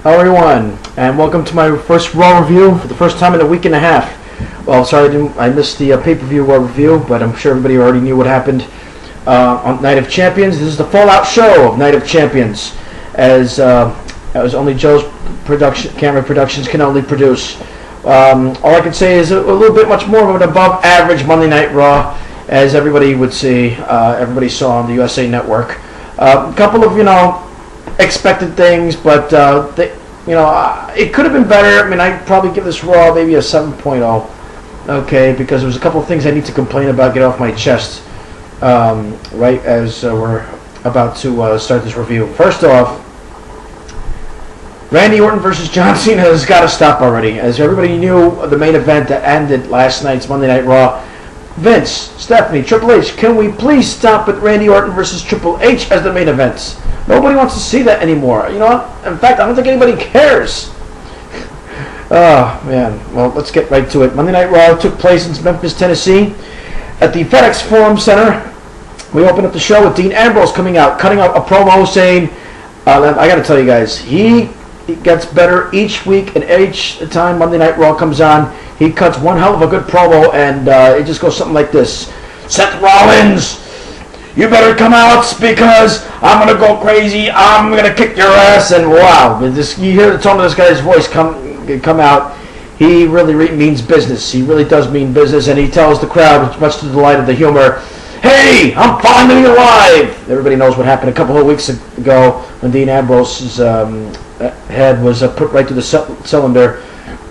Hello everyone, and welcome to my first Raw review for the first time in a week and a half. Well, sorry I missed the pay-per-view review, but I'm sure everybody already knew what happened on Night of Champions. This is the Fallout show of Night of Champions, as only Joe's camera productions can only produce. All I can say is a little bit much more of an above-average Monday Night Raw, as everybody would see, everybody saw on the USA Network. A couple of, expected things, but it could have been better. I mean, I'd probably give this Raw maybe a 7.0, okay, because there's a couple of things I need to complain about, get off my chest, right as we're about to start this review. First off, Randy Orton versus John Cena has got to stop already. As everybody knew, the main event that ended last night's Monday Night Raw, Vince, Stephanie, Triple H, can we please stop at Randy Orton versus Triple H as the main event? Nobody wants to see that anymore. You know what? In fact, I don't think anybody cares. Oh, man. Well, let's get right to it. Monday Night Raw took place in Memphis, Tennessee at the FedEx Forum Center. We opened up the show with Dean Ambrose cutting out a promo saying, I got to tell you guys, he gets better each week, and each time Monday Night Raw comes on, he cuts one hell of a good promo, and it just goes something like this. Seth Rollins, you better come out because I'm going to go crazy. I'm going to kick your ass. And wow, you hear the tone of this guy's voice come out. He really means business. He really does mean business, and he tells the crowd, much to the delight of the humor, hey, I'm finally alive. Everybody knows what happened a couple of weeks ago when Dean Ambrose's head was put right to the cylinder,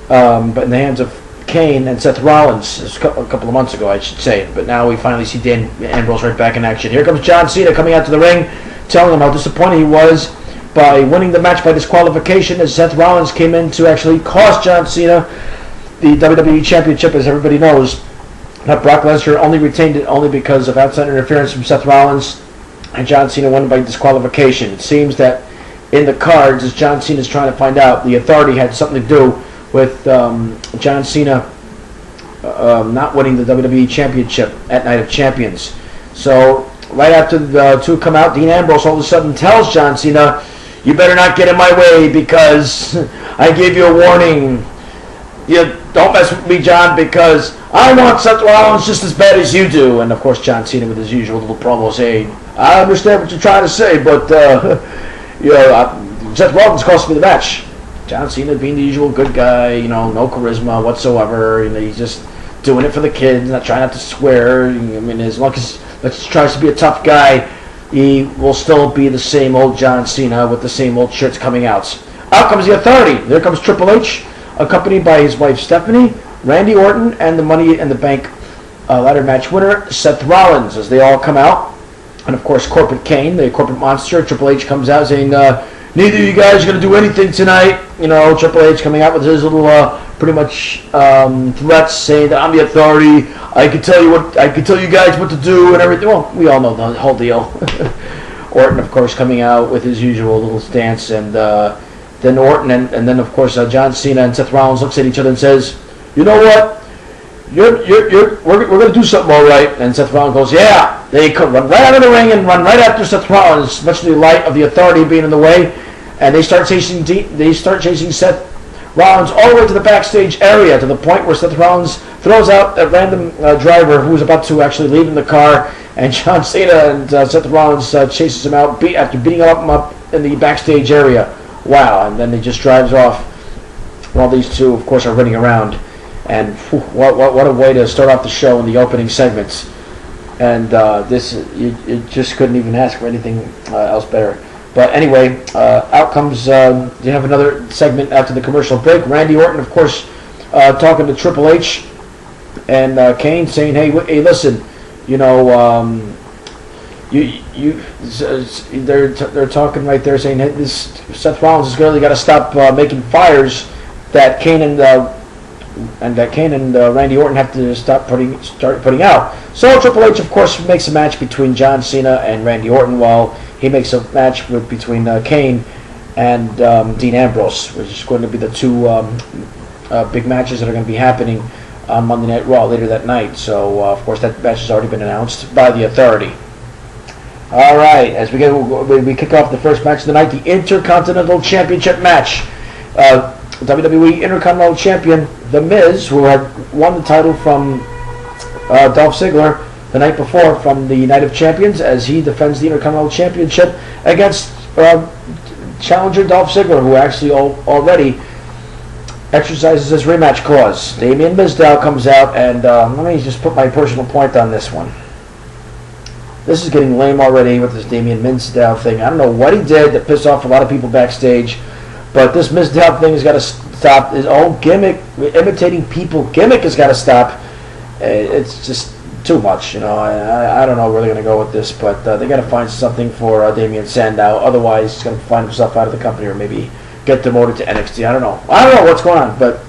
but in the hands of Kane and Seth Rollins a couple of months ago, I should say. But now we finally see Dean Ambrose right back in action. Here comes John Cena coming out to the ring, telling him how disappointed he was by winning the match by disqualification, as Seth Rollins came in to actually cost John Cena the WWE Championship, as everybody knows. That Brock Lesnar only retained it only because of outside interference from Seth Rollins, and John Cena won by disqualification. It seems that in the cards, as John Cena is trying to find out, the Authority had something to do with John Cena not winning the WWE Championship at Night of Champions. So right after the two come out, Dean Ambrose all of a sudden tells John Cena, you better not get in my way because I gave you a warning. You don't mess with me, John, because I want Seth Rollins just as bad as you do. And of course John Cena with his usual little promo saying, I understand what you're trying to say, but Seth Rollins cost me the match. John Cena being the usual good guy, no charisma whatsoever. He's just doing it for the kids, trying not to swear. I mean, as long as he tries to be a tough guy, he will still be the same old John Cena with the same old shirts coming out. Out comes the Authority. There comes Triple H, accompanied by his wife Stephanie, Randy Orton, and the Money in the Bank ladder match winner, Seth Rollins, as they all come out. And of course, Corporate Kane, the corporate monster, Triple H comes out saying, neither of you guys are going to do anything tonight. Triple H coming out with his little, pretty much threats, saying that I'm the Authority. I can tell you guys what to do and everything. Well, we all know the whole deal. Orton, of course, coming out with his usual little stance, and then Orton and then of course John Cena and Seth Rollins looks at each other and says, you know what? We're going to do something all right. And Seth Rollins goes, yeah. They could run right out of the ring and run right after Seth Rollins, much to the delight of the Authority being in the way. And they start chasing Seth Rollins all the way to the backstage area, to the point where Seth Rollins throws out a random driver who was about to actually leave in the car, and John Cena and Seth Rollins chases him out after beating him up in the backstage area. Wow! And then he just drives off while these two, of course, are running around. And what a way to start off the show in the opening segments. And you just couldn't even ask for anything else better. But anyway, out comes, you have another segment after the commercial break. Randy Orton, of course, talking to Triple H and Kane, saying, hey, listen, they're talking right there, saying, hey, this Seth Rollins has really got to stop making fires that Kane and Randy Orton have to start putting out. So Triple H, of course, makes a match between John Cena and Randy Orton, while he makes a match between Kane and Dean Ambrose, which is going to be the two big matches that are going to be happening on Monday Night Raw later that night. So, of course, that match has already been announced by the Authority. All right, as we kick off the first match of the night, the Intercontinental Championship match. WWE Intercontinental Champion The Miz, who had won the title from Dolph Ziggler the night before from the Night of Champions, as he defends the Intercontinental Championship against challenger Dolph Ziggler, who actually already exercises his rematch clause. Damien Mizdow comes out, and let me just put my personal point on this one. This is getting lame already with this Damien Mizdow thing. I don't know what he did that pissed off a lot of people backstage, but this Mizdow thing has got to stop. His own gimmick, imitating people gimmick, has got to stop. It's just too much, you know. I don't know where they're going to go with this, but they got to find something for Damien Sandow. Otherwise, he's going to find himself out of the company, or maybe get demoted to NXT. I don't know what's going on, but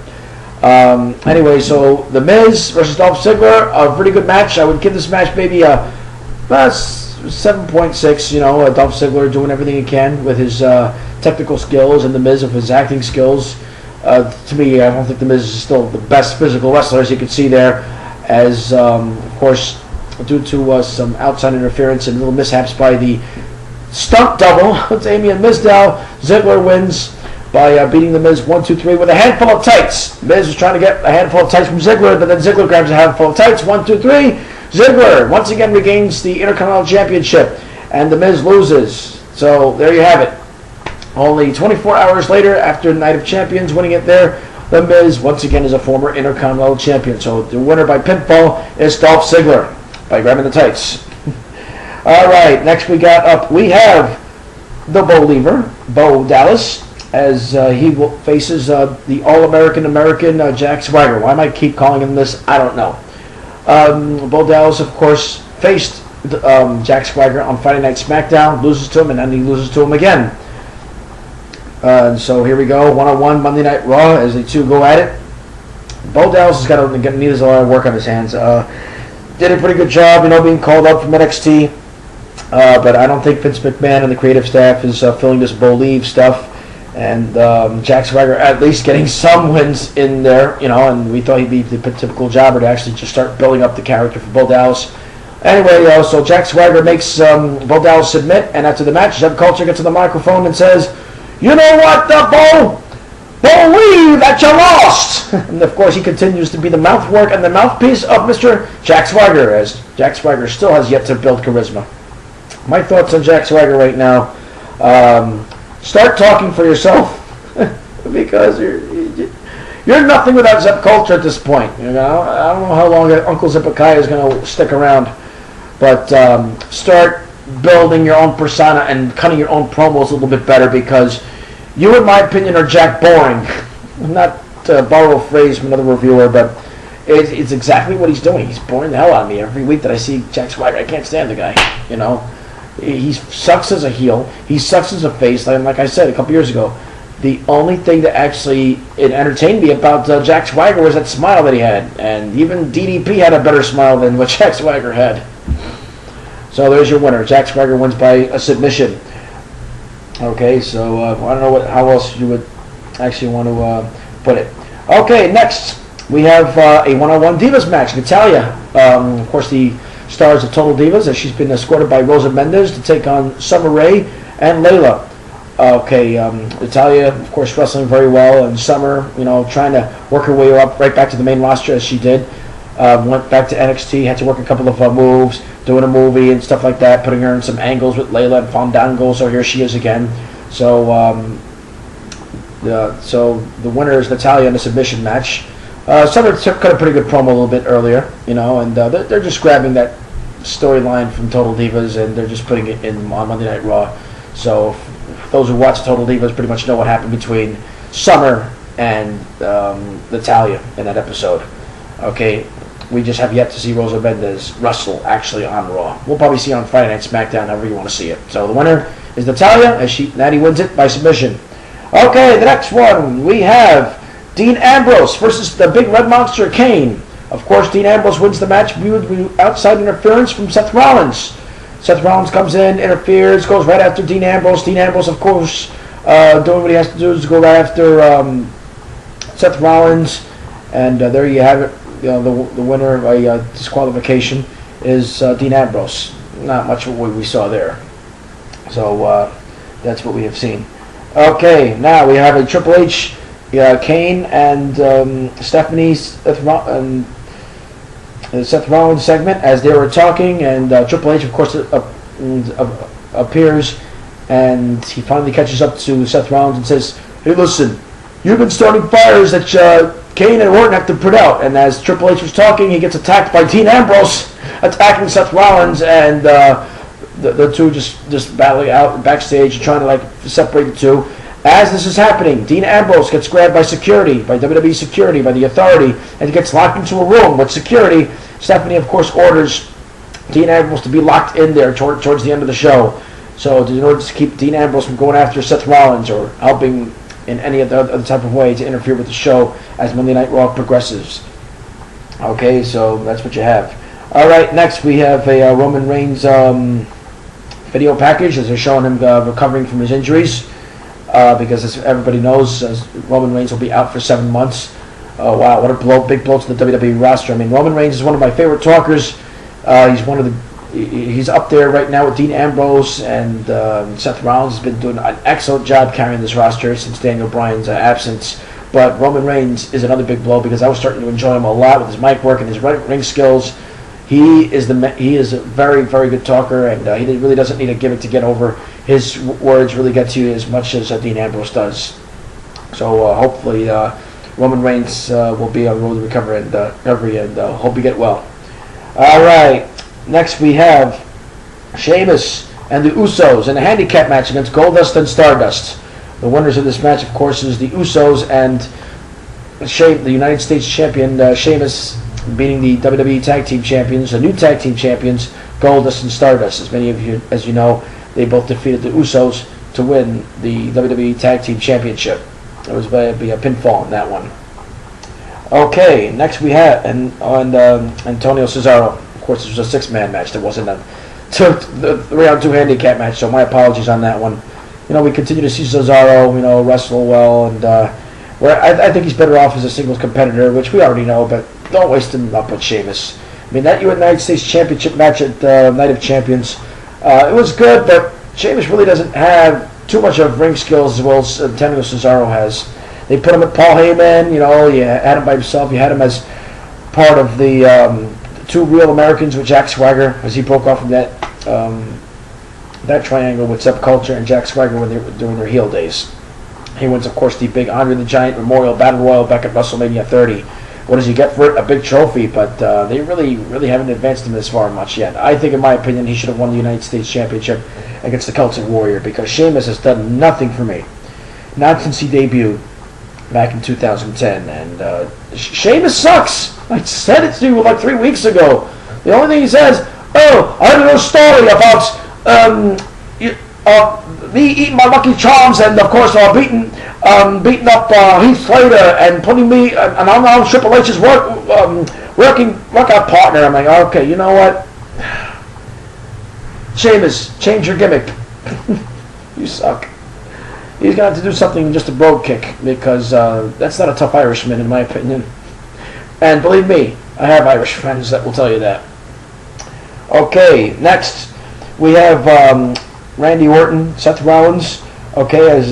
anyway, so The Miz versus Dolph Ziggler, a pretty good match. I would give this match maybe a 7.6. You know, Dolph Ziggler doing everything he can with his technical skills, and The Miz of his acting skills. To me, I don't think The Miz is still the best physical wrestler, as you can see there, as of course, due to some outside interference and little mishaps by the stunt double, Damien Mizdow, Ziggler wins by beating The Miz 1, 2, 3 with a handful of tights. Miz was trying to get a handful of tights from Ziggler, but then Ziggler grabs a handful of tights. 1, 2, 3. Ziggler once again regains the Intercontinental Championship, and The Miz loses. So there you have it. Only 24 hours later, after Night of Champions winning it there, The Miz once again is a former Intercontinental Champion. So the winner by pinfall is Dolph Ziggler by grabbing the tights. All right, next we have the Believer, Bo Dallas, as he faces the All-American Jack Swagger. Why am I keep calling him this? I don't know. Bo Dallas, of course, faced Jack Swagger on Friday Night SmackDown, loses to him, and then he loses to him again. And so here we go, one-on-one Monday Night Raw as the two go at it. Bo Dallas has got to needs a lot of work on his hands. Did a pretty good job, you know, being called up from NXT. But I don't think Vince McMahon and the creative staff is feeling this Believe stuff. And Jack Swagger at least getting some wins in there, you know, and we thought he'd be the typical jobber to actually just start building up the character for Bo Dallas. Anyway, so Jack Swagger makes Bo Dallas submit, and after the match, Zeb Coulter gets to the microphone and says, "You know what, Bo? Believe that you lost!" And of course, he continues to be the mouthwork and the mouthpiece of Mr. Jack Swagger, as Jack Swagger still has yet to build charisma. My thoughts on Jack Swagger right now: start talking for yourself, because you're nothing without Zeb Coulter at this point. You know, I don't know how long Uncle Zebekiah is going to stick around, but start building your own persona and cutting your own promos a little bit better, because you, in my opinion, are Jack Boring. Not to borrow a phrase from another reviewer, but it's exactly what he's doing. He's boring the hell out of me every week that I see Jack Swagger. I can't stand the guy, you know. He sucks as a heel. He sucks as a face. Like I said a couple years ago, the only thing that actually entertained me about Jack Swagger was that smile that he had. And even DDP had a better smile than what Jack Swagger had. So there's your winner. Jack Swagger wins by a submission. Okay, so I don't know how else you would actually want to put it. Okay, next we have a one-on-one Divas match. Natalya, of course, the stars of Total Divas, as she's been escorted by Rosa Mendes to take on Summer Rae and Layla. Okay, Natalya, of course, wrestling very well, and Summer, you know, trying to work her way up right back to the main roster as she did. Went back to NXT, had to work a couple of moves, doing a movie and stuff like that, putting her in some angles with Layla and Fandango, so here she is again. So, so the winner is Natalya in a submission match. Summer cut a pretty good promo a little bit earlier, you know, and they're just grabbing that storyline from Total Divas and they're just putting it in on Monday Night Raw. So those who watch Total Divas pretty much know what happened between Summer and Natalya in that episode. Okay, we just have yet to see Rosa Mendes wrestle actually on Raw. We'll probably see it on Friday Night SmackDown, however you want to see it. So the winner is Natalya, as Natty wins it by submission. Okay, the next one we have Dean Ambrose versus the Big Red Monster Kane. Of course, Dean Ambrose wins the match with outside interference from Seth Rollins. Seth Rollins comes in, interferes, goes right after Dean Ambrose. Dean Ambrose, of course, doing what he has to do is go right after Seth Rollins. And there you have it. You know, the winner by disqualification is Dean Ambrose. Not much of what we saw there. So that's what we have seen. Okay, now we have a Triple H Kane and Seth Rollins segment as they were talking, and Triple H, of course, appears, and he finally catches up to Seth Rollins and says, "Hey, listen, you've been starting fires that Kane and Orton have to put out." And as Triple H was talking, he gets attacked by Dean Ambrose, attacking Seth Rollins, and the two just battling out backstage, trying to like separate the two. As this is happening, Dean Ambrose gets grabbed by security, by WWE security, by the authority, and he gets locked into a room with security. Stephanie, of course, orders Dean Ambrose to be locked in there towards the end of the show. So in order to keep Dean Ambrose from going after Seth Rollins or helping in any other type of way to interfere with the show as Monday Night Raw progresses. Okay, so that's what you have. All right, next we have a Roman Reigns video package as they're showing him recovering from his injuries. Because as everybody knows, Roman Reigns will be out for 7 months. Wow, what a big blow to the WWE roster. I mean, Roman Reigns is one of my favorite talkers. He's up there right now with Dean Ambrose, and Seth Rollins has been doing an excellent job carrying this roster since Daniel Bryan's absence. But Roman Reigns is another big blow because I was starting to enjoy him a lot with his mic work and his ring skills. He is a very, very good talker, and he really doesn't need a gimmick to get over. His words really get to you as much as Dean Ambrose does. So hopefully Roman Reigns will be on the road to recovery and hope you get well. All right, next we have Sheamus and the Usos in a handicap match against Goldust and Stardust. The winners of this match, of course, is the Usos and the United States champion Sheamus beating the WWE Tag Team Champions, the new Tag Team Champions, Goldust and Stardust. As many of you, as you know, they both defeated the Usos to win the WWE Tag Team Championship. It was by a pinfall in that one. Okay, next we have Antonio Cesaro. Of course, this was a 6-man match. There wasn't a 3-on-2 handicap match, so my apologies on that one. You know, we continue to see Cesaro, wrestle well, and I think he's better off as a singles competitor, which we already know, but don't waste him up with Sheamus. I mean, that United States Championship match at Night of Champions, it was good, but Sheamus really doesn't have too much of ring skills as well as Antonio Cesaro has. They put him at Paul Heyman, you had him by himself. You had him as part of the two Real Americans with Jack Swagger, as he broke off from that triangle with Seb Culture and Jack Swagger when they were doing their heel days. He wins, of course, the big Andre the Giant Memorial Battle Royal back at WrestleMania 30. What does he get for it? A big trophy, but they really haven't advanced him this far much yet. I think, in my opinion, he should have won the United States Championship against the Celtic Warrior because Sheamus has done nothing for me. Not since he debuted back in 2010. And Sheamus sucks. I said it to you like 3 weeks ago. The only thing he says, "Oh, I heard a little story about me eating my Lucky Charms and, of course, beating up Heath Slater and putting me, and I'm now Triple H's workout partner." I'm like, okay, you know what? Sheamus, change your gimmick. You suck. He's going to have to do something than just a brogue kick because that's not a tough Irishman, in my opinion. And believe me, I have Irish friends that will tell you that. Okay, next we have Randy Orton, Seth Rollins. Okay, as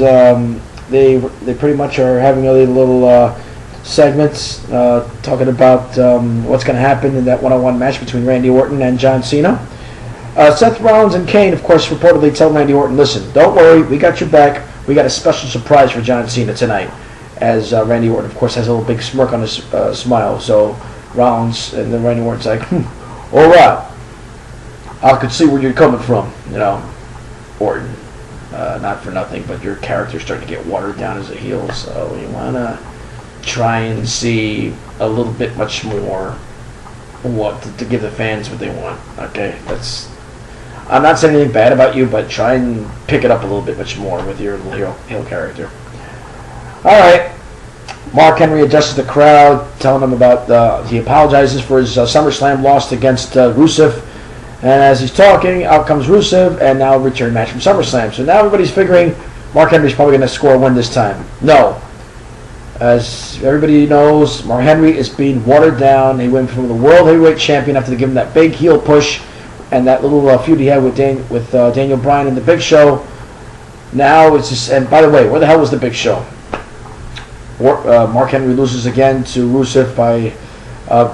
they pretty much are having a little segments talking about what's going to happen in that one-on-one match between Randy Orton and John Cena. Seth Rollins and Kane, of course, reportedly tell Randy Orton, "Listen, don't worry, we got your back. We got a special surprise for John Cena tonight." As Randy Orton, of course, has a little big smirk on his smile. So Rollins and then Randy Orton's like, "All right, I could see where you're coming from, Orton. Not for nothing, but your character's starting to get watered down as a heel, so you want to try and see a little bit much more to give the fans what they want." Okay, I'm not saying anything bad about you, but try and pick it up a little bit much more with your little heel character. All right. Mark Henry addresses the crowd, telling them about he apologizes for his SummerSlam loss against Rusev. And as he's talking, out comes Rusev, and now a return match from SummerSlam. So now everybody's figuring Mark Henry's probably going to score a win this time. No. As everybody knows, Mark Henry is being watered down. He went from the World Heavyweight Champion after they give him that big heel push and that little feud he had with Daniel Bryan and the Big Show. Now it's just, and by the way, where the hell was the Big Show? Mark Henry loses again to Rusev by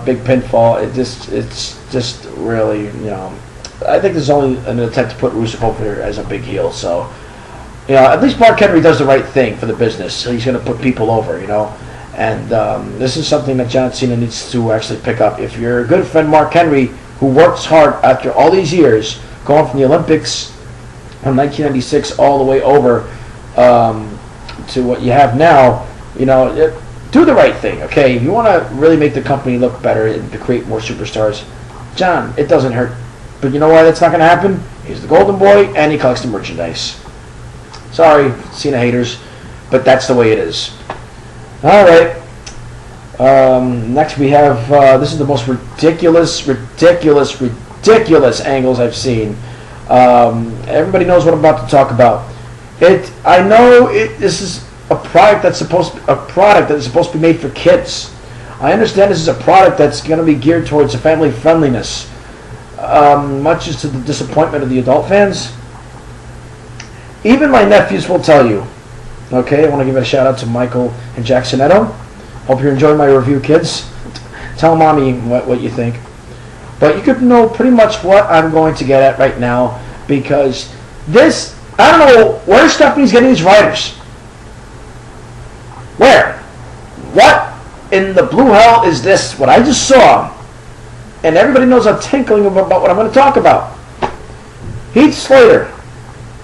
big pinfall. It's just really, you know, I think there's only an attempt to put Rusev over as a big heel. So, you know, at least Mark Henry does the right thing for the business. So he's going to put people over, you know. And this is something that John Cena needs to actually pick up. If your good friend Mark Henry, who works hard after all these years, going from the Olympics in 1996 all the way over to what you have now, you know, do the right thing, okay? If you want to really make the company look better and to create more superstars, John, it doesn't hurt. But you know why that's not going to happen? He's the golden boy, and he collects the merchandise. Sorry, Cena haters, but that's the way it is. All right. Next we have, this is the most ridiculous angles I've seen. Everybody knows what I'm about to talk about. I know this is a product that's supposed to be made for kids. I understand this is a product that's going to be geared towards a family friendliness, much as to the disappointment of the adult fans. Even my nephews will tell you. Okay, I want to give a shout out to Michael and Jacksonetto. Hope you're enjoying my review, kids. Tell mommy what you think. But you could know pretty much what I'm going to get at right now, because this, I don't know where Stephanie's getting these writers. Where? What in the blue hell is this? What I just saw. And everybody knows I'm tinkling about what I'm going to talk about. Heath Slater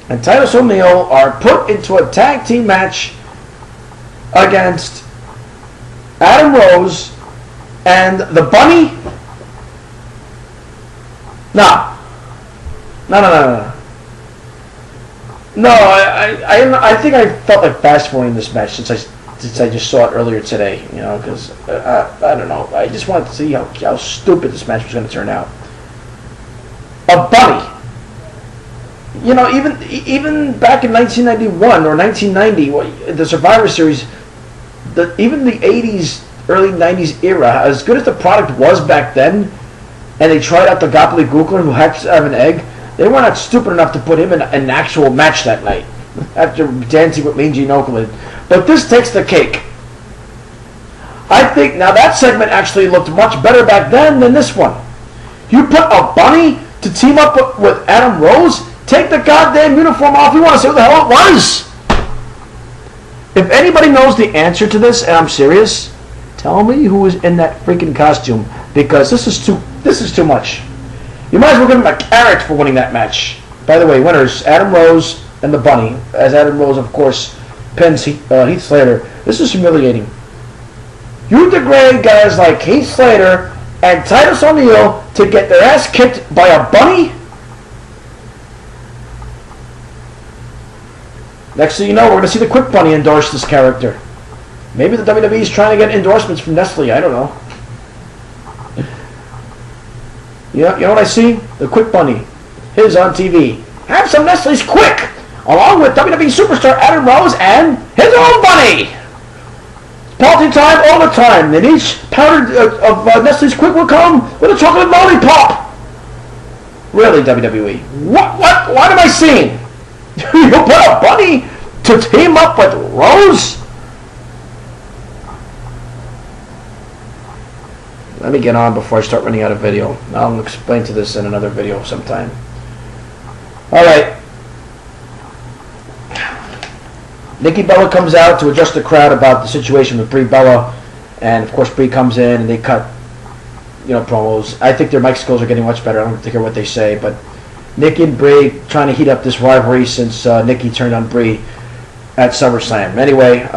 and Titus O'Neil are put into a tag team match against Adam Rose and the Bunny. No, I think I felt like fast forwarding this match since I just saw it earlier today. You know, because I don't know. I just wanted to see how stupid this match was going to turn out. A bunny. You know, even back in 1991 or 1990, the Survivor Series, even the 80s, early 90s era, as good as the product was back then, and they tried out the gobbledygookler who had to have an egg, they were not stupid enough to put him in an actual match that night after dancing with Mean Gene Okerlund. But this takes the cake. I think now that segment actually looked much better back then than this one. You put a bunny to team up with Adam Rose? Take the goddamn uniform off. We want to see what the hell it was. If anybody knows the answer to this, and I'm serious, tell me who was in that freaking costume, because this is too much. You might as well give him a carrot for winning that match. By the way, winners, Adam Rose and the Bunny, as Adam Rose, of course, pins Heath Slater. This is humiliating. You degrade guys like Heath Slater and Titus O'Neil to get their ass kicked by a bunny? Next thing you know, we're going to see the Quick Bunny endorse this character. Maybe the WWE is trying to get endorsements from Nestle. I don't know. You know what I see? The Quick Bunny. His on TV. Have some Nestle's Quick! Along with WWE superstar Adam Rose and his own bunny! Party time all the time. And each powder of Nestle's Quick will come with a chocolate lollipop! Really, WWE? What am I seeing? You put a bunny to team up with Rose? Let me get on before I start running out of video. I'll explain to this in another video sometime. Alright. Nikki Bella comes out to address the crowd about the situation with Brie Bella. And of course Brie comes in and they cut, promos. I think their mic skills are getting much better. I don't care what they say, but Nikki and Brie trying to heat up this rivalry since Nikki turned on Brie at SummerSlam. Anyway,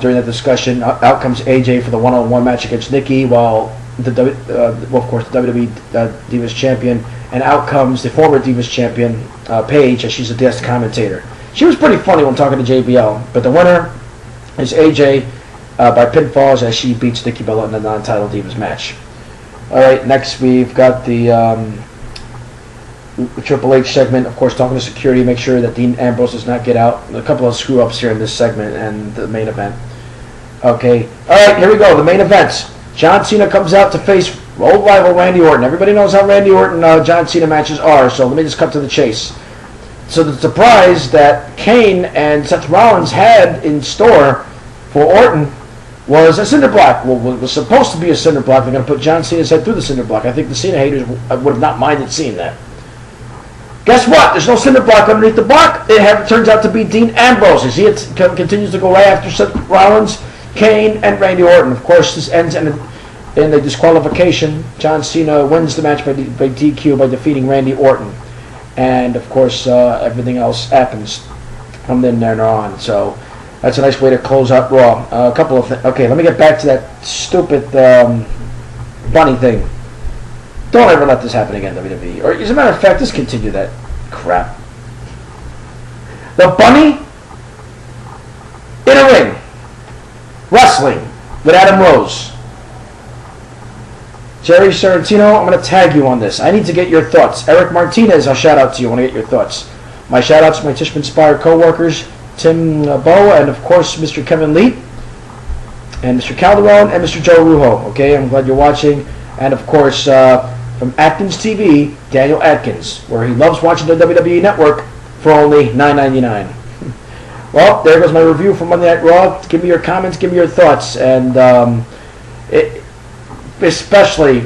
during that discussion, out comes AJ for the one-on-one match against Nikki, while of course, the WWE Divas Champion, and out comes the former Divas Champion, Paige, as she's a guest commentator. She was pretty funny when talking to JBL, but the winner is AJ by pinfalls as she beats Nikki Bella in the non-title Divas match. Alright, next we've got the Triple H segment, of course, talking to security, make sure that Dean Ambrose does not get out. A couple of screw-ups here in this segment and the main event. Okay, alright, here we go, the main event. John Cena comes out to face old rival Randy Orton. Everybody knows how Randy Orton John Cena matches are, so let me just cut to the chase. So the surprise that Kane and Seth Rollins had in store for Orton was a cinder block. Well, it was supposed to be a cinder block. They're going to put John Cena's head through the cinder block. I think the Cena haters would have not minded seeing that. Guess what? There's no cinder block underneath the block. It turns out to be Dean Ambrose. You see, it continues to go right after Seth Rollins, Kane, and Randy Orton. Of course, this ends in a disqualification. John Cena wins the match by DQ by defeating Randy Orton. And, of course, everything else happens from then on. So that's a nice way to close out Raw. A couple of things. Okay, let me get back to that stupid bunny thing. Don't ever let this happen again, WWE. Or, as a matter of fact, just continue that crap. The bunny in a ring. Wrestling with Adam Rose. Jerry Sorrentino, I'm going to tag you on this. I need to get your thoughts. Eric Martinez, I'll shout out to you. I want to get your thoughts. My shout outs to my Tishman-inspired co-workers, Tim Bowe, and of course, Mr. Kevin Lee, and Mr. Calderon, and Mr. Joe Rujo. Okay, I'm glad you're watching. And of course, from Atkins TV, Daniel Atkins, where he loves watching the WWE Network for only $9.99. Well, there goes my review for Monday Night Raw. Give me your comments, give me your thoughts, and especially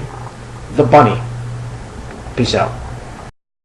the bunny. Peace out.